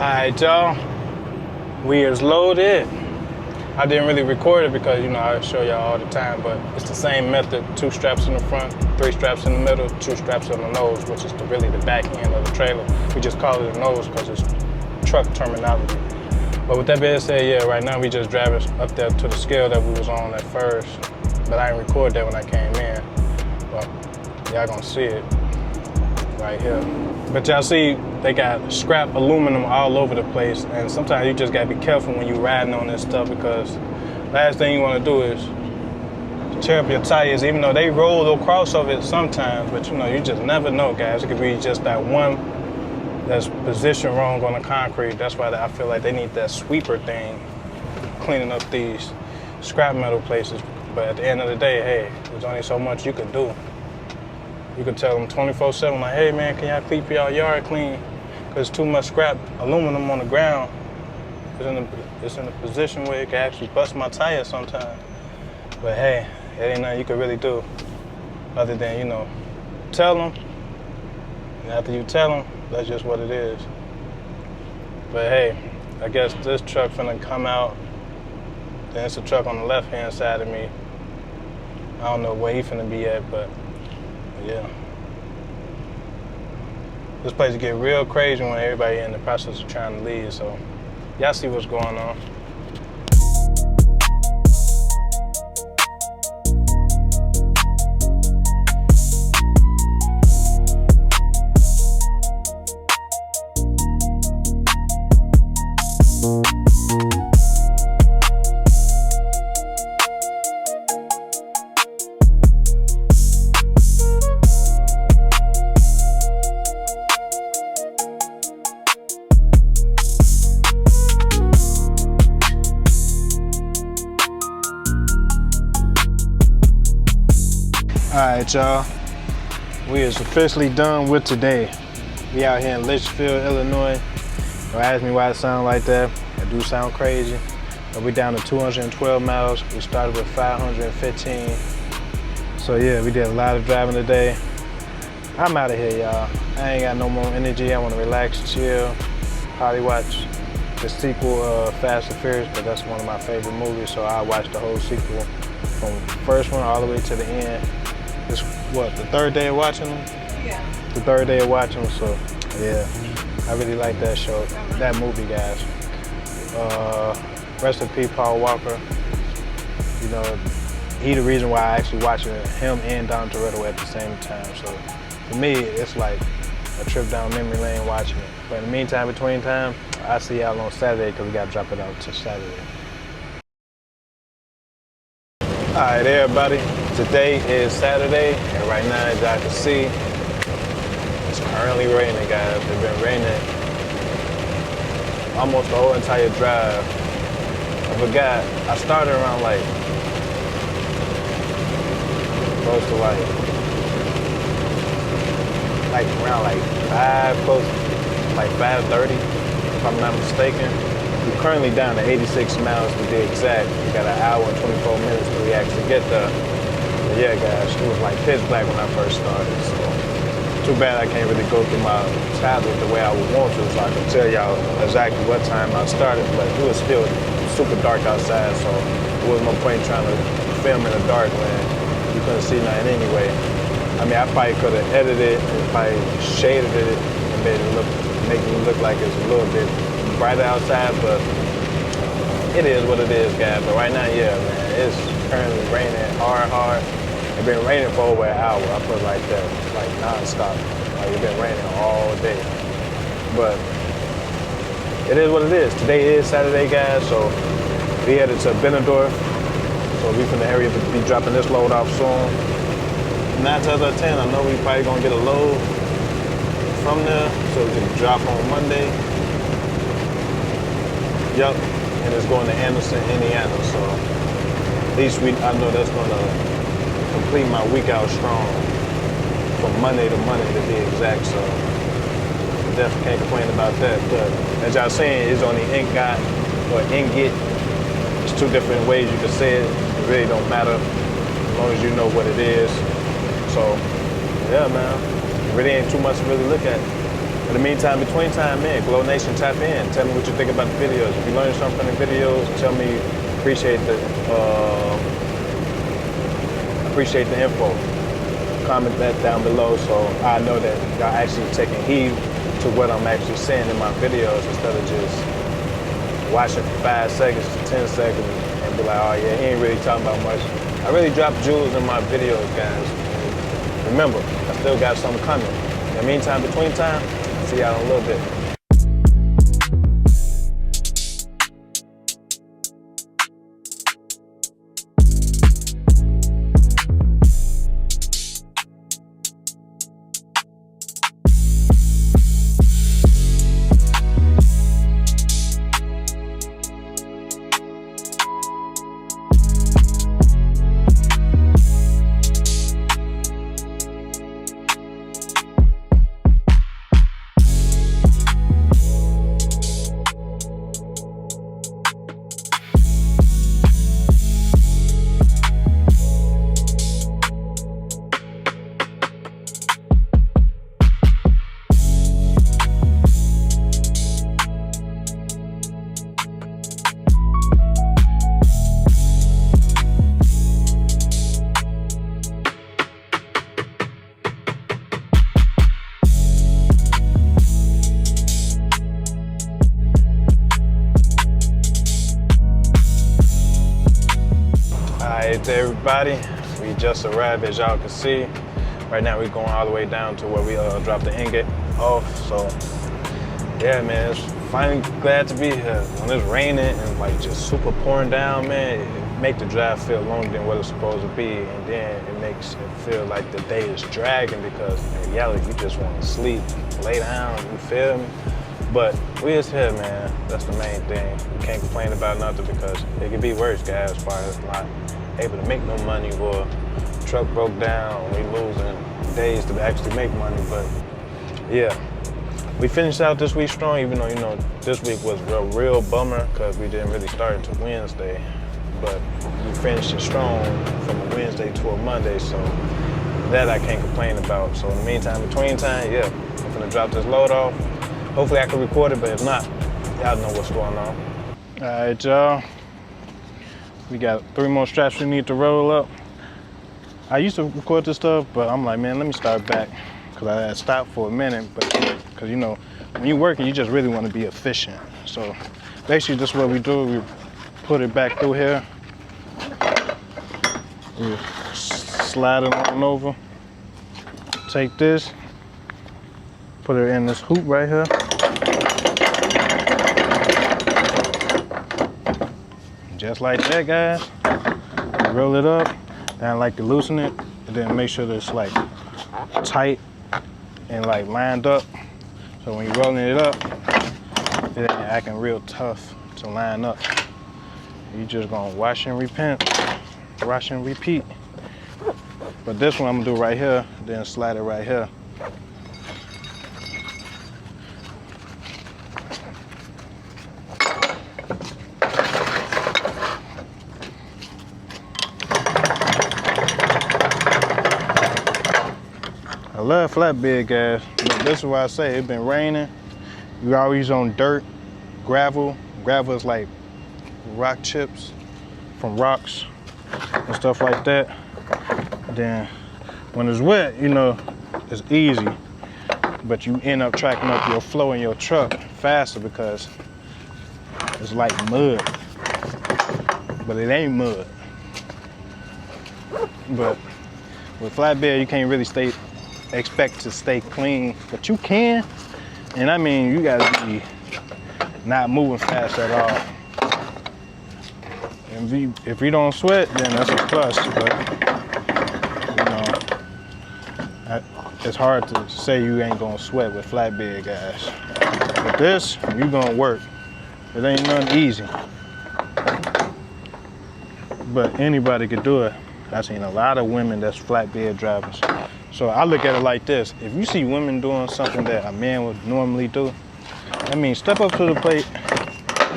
Alright, y'all, we is loaded. I didn't really record it because, you know, I show y'all all the time, but it's the same method. 2 straps in the front, 3 straps in the middle, 2 straps on the nose, which is really the back end of the trailer. We just call it a nose because it's truck terminology. But with that being said, yeah, right now we just driving up there to the scale that we was on at first, but I didn't record that when I came in. Well, y'all gonna see it right here. But y'all see, they got scrap aluminum all over the place, and sometimes you just gotta be careful when you riding on this stuff because last thing you wanna do is tear up your tires, even though they roll across of it sometimes, but you know, you just never know, guys. It could be just that one that's positioned wrong on the concrete. That's why I feel like they need that sweeper thing, cleaning up these scrap metal places. But at the end of the day, hey, there's only so much you can do. You can tell them 24/7, like, hey man, can y'all keep y'all yard clean? Because too much scrap aluminum on the ground. It's in a position where it can actually bust my tires sometimes. But hey, it ain't nothing you can really do other than, you know, tell them. And after you tell them, that's just what it is. But hey, I guess this truck finna come out. Then it's a truck on the left-hand side of me. I don't know where he finna be at, but yeah. This place get real crazy when everybody in the process of trying to leave, so y'all see what's going on. All right, y'all. We is officially done with today. We out here in Litchfield, Illinois. Don't ask me why it sound like that. It do sound crazy. But we down to 212 miles. We started with 515. So yeah, we did a lot of driving today. I'm out of here, y'all. I ain't got no more energy. I want to relax, chill, probably watch the sequel, Fast and Furious, because that's one of my favorite movies. So I'll watch the whole sequel from the first one all the way to the end. It's what, the 3rd day of watching them? Yeah. The 3rd day of watching them, so yeah. I really like that show, that movie, guys. Rest in peace, Paul Walker. You know, he the reason why I actually watching him and Don Toretto at the same time. So for me, it's like a trip down memory lane watching it. But in the meantime, between time, I'll see y'all on Saturday because we got to drop it out to Saturday. All right, everybody. Today is Saturday, and right now, as y'all can see, it's currently raining, guys. It's been raining almost the whole entire drive. I forgot, I started around like, close to like around like 5:30, if I'm not mistaken. We're currently down to 86 miles to be exact. We got an hour and 24 minutes till we actually get there. But yeah, guys, it was like pitch black when I first started. So too bad I can't really go through my tablet the way I would want to, so I can tell y'all exactly what time I started. But it was still super dark outside, so there was no point trying to film in the dark when you couldn't see nothing anyway. I mean, I probably could have edited and probably shaded it and made it make it look like it's a little bit brighter outside, but it is what it is, guys. But right now, yeah, man, it's currently raining hard. It's been raining for over an hour. I put it like that, like nonstop. Like it's been raining all day. But it is what it is. Today is Saturday, guys, so We headed to Benador, so we from the area to be dropping this load off soon. 9 times out of 10, I know we probably gonna get a load from there, so we can drop on Monday. Yup, and it's going to Anderson, Indiana, so at least I know that's gonna complete my week out strong from Monday to Monday to be exact, so definitely can't complain about that. But as y'all saying, it's only ingot or ingot. It's 2 different ways you can say it. It really don't matter as long as you know what it is. So yeah, man, it really ain't too much to really look at. In the meantime, between time, man, Glo Nation, tap in. Tell me what you think about the videos. If you learned something from the videos, tell me you appreciate the info. Comment that down below so I know that y'all actually taking heed to what I'm actually saying in my videos instead of just watching for 5 seconds to 10 seconds and be like, oh yeah, he ain't really talking about much. I really drop jewels in my videos, guys. Remember, I still got something coming. In the meantime, between time, see y'all in a little bit. Alright everybody, we just arrived as y'all can see. Right now we're going all the way down to where we dropped the ingot off. So yeah man, it's finally glad to be here. When it's raining and like just super pouring down, man, it make the drive feel longer than what it's supposed to be, and then it makes it feel like the day is dragging because in reality you just want to sleep, lay down, you feel me? But we is here, man. That's the main thing. We can't complain about nothing because it could be worse, guys, as far as not able to make no money or truck broke down, we losing days to actually make money. But yeah, we finished out this week strong, even though, you know, this week was a real bummer because we didn't really start until Wednesday. But we finished it strong from a Wednesday to a Monday, so that I can't complain about. So in the meantime, between time, yeah, I'm gonna drop this load off. Hopefully I can record it, but if not, y'all know what's going on. All right, y'all. We got 3 more straps we need to roll up. I used to record this stuff, but I'm like, man, let me start back. Cause I had stopped for a minute, but cause you know, when you're working, you just really want to be efficient. So basically this is what we do. We put it back through here. We slide it on over. Take this, put it in this hoop right here. Just like that, guys. Roll it up, and I like to loosen it, and then make sure that it's like tight and like lined up. So when you're rolling it up, it ain't acting real tough to line up. You just gonna wash and repeat. But this one I'm gonna do right here, then slide it right here. I love flatbed, guys. But this is why I say it's been raining. You always on dirt, gravel. Gravel is like rock chips from rocks and stuff like that. Then when it's wet, you know, it's easy. But you end up tracking up your flow in your truck faster because it's like mud. But it ain't mud. But with flatbed, you can't really expect to stay clean, but you can. And I mean, you gotta be not moving fast at all. if you don't sweat, then that's a plus. But you know, it's hard to say you ain't gonna sweat with flatbed guys. With this, you gonna work. It ain't nothing easy. But anybody could do it. I've seen a lot of women that's flatbed drivers. So I look at it like this. If you see women doing something that a man would normally do, I mean, step up to the plate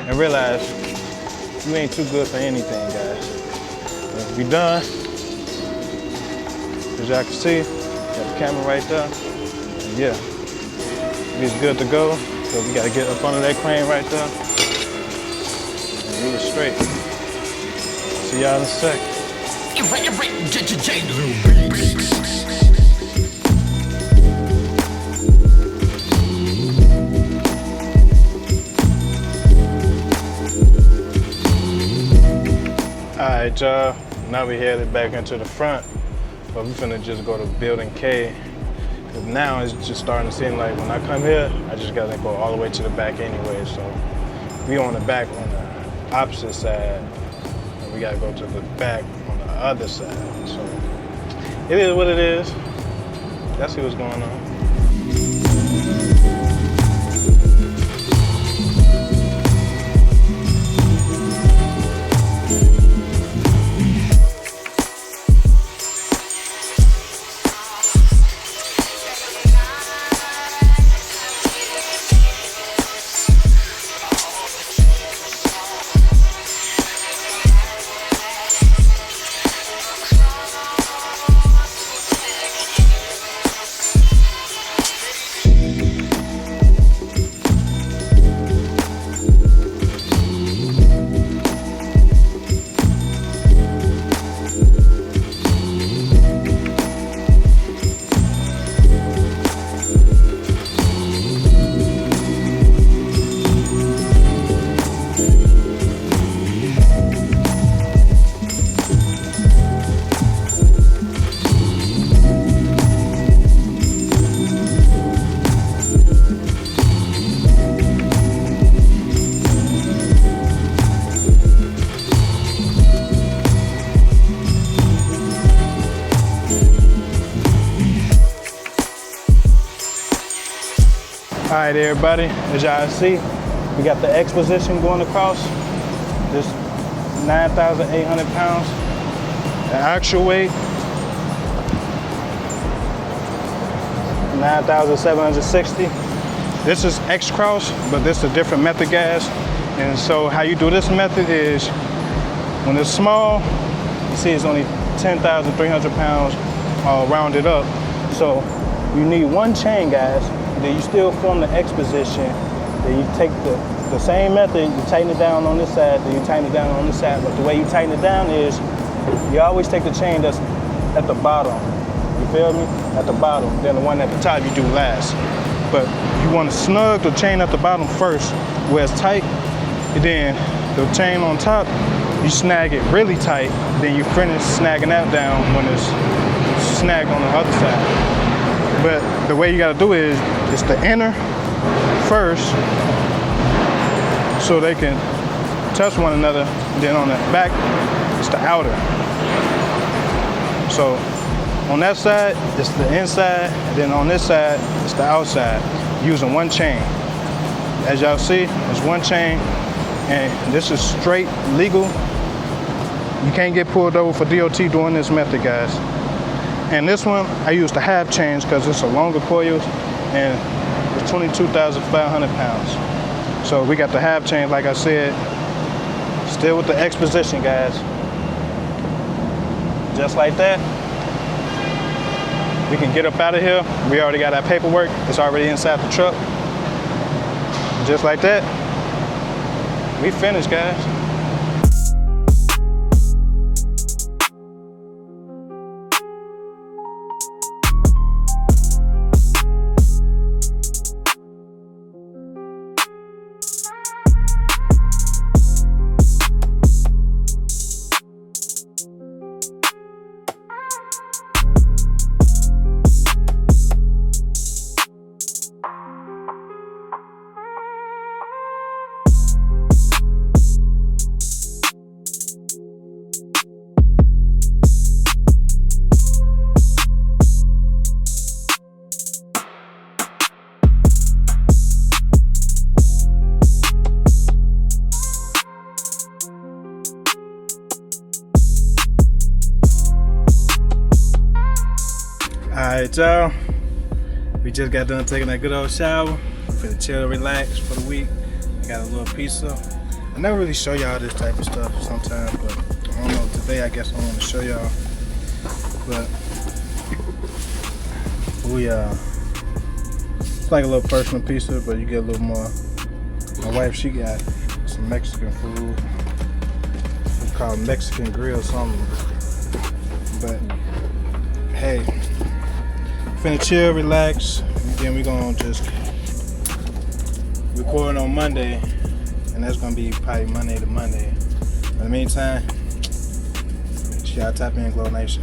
and realize you ain't too good for anything, guys. If we done, as y'all can see, got the camera right there. And yeah, it's good to go. So we gotta get up under that crane right there. And we was straight. See y'all in a sec. Alright y'all, now we headed back into the front, but we finna just go to building K. Cause now it's just starting to seem like when I come here, I just gotta go all the way to the back anyway. So we on the back on the opposite side, and we gotta go to the back on the other side. So it is what it is. Let's see what's going on. All right, everybody, as y'all see, we got the X position going across. This 9,800 pounds. The actual weight, 9,760. This is X cross, but this is a different method, guys. And so how you do this method is, when it's small, you see it's only 10,300 pounds, rounded up. So you need one chain, guys. Then you still form the X position. Then you take the same method, you tighten it down on this side, then you tighten it down on this side. But the way you tighten it down is, you always take the chain that's at the bottom. You feel me? At the bottom. Then the one at the top you do last. But you want to snug the chain at the bottom first, where it's tight. And then the chain on top, you snag it really tight. Then you finish snagging that down when it's snagged on the other side. But the way you gotta do it is, it's the inner first, so they can touch one another. Then on the back, it's the outer. So on that side, it's the inside. And then on this side, it's the outside, using one chain. As y'all see, it's one chain, and this is straight legal. You can't get pulled over for DOT doing this method, guys. And this one, I use the half chains because it's a longer coil, and it's 22,500 pounds. So we got the half chain, like I said, still with the X position, guys. Just like that, we can get up out of here. We already got our paperwork. It's already inside the truck. Just like that, we finished, guys. Alright, y'all. We just got done taking that good old shower. Finna chill and relax for the week. I got a little pizza. I never really show y'all this type of stuff sometimes, but I don't know. Today, I guess I want to show y'all. But it's like a little personal pizza, but you get a little more. My wife, she got some Mexican food. It's called Mexican grill something. But hey, finna chill, relax, and then we gonna just record on Monday, and that's gonna be probably Monday to Monday. In the meantime, y'all tap in Glo Nation.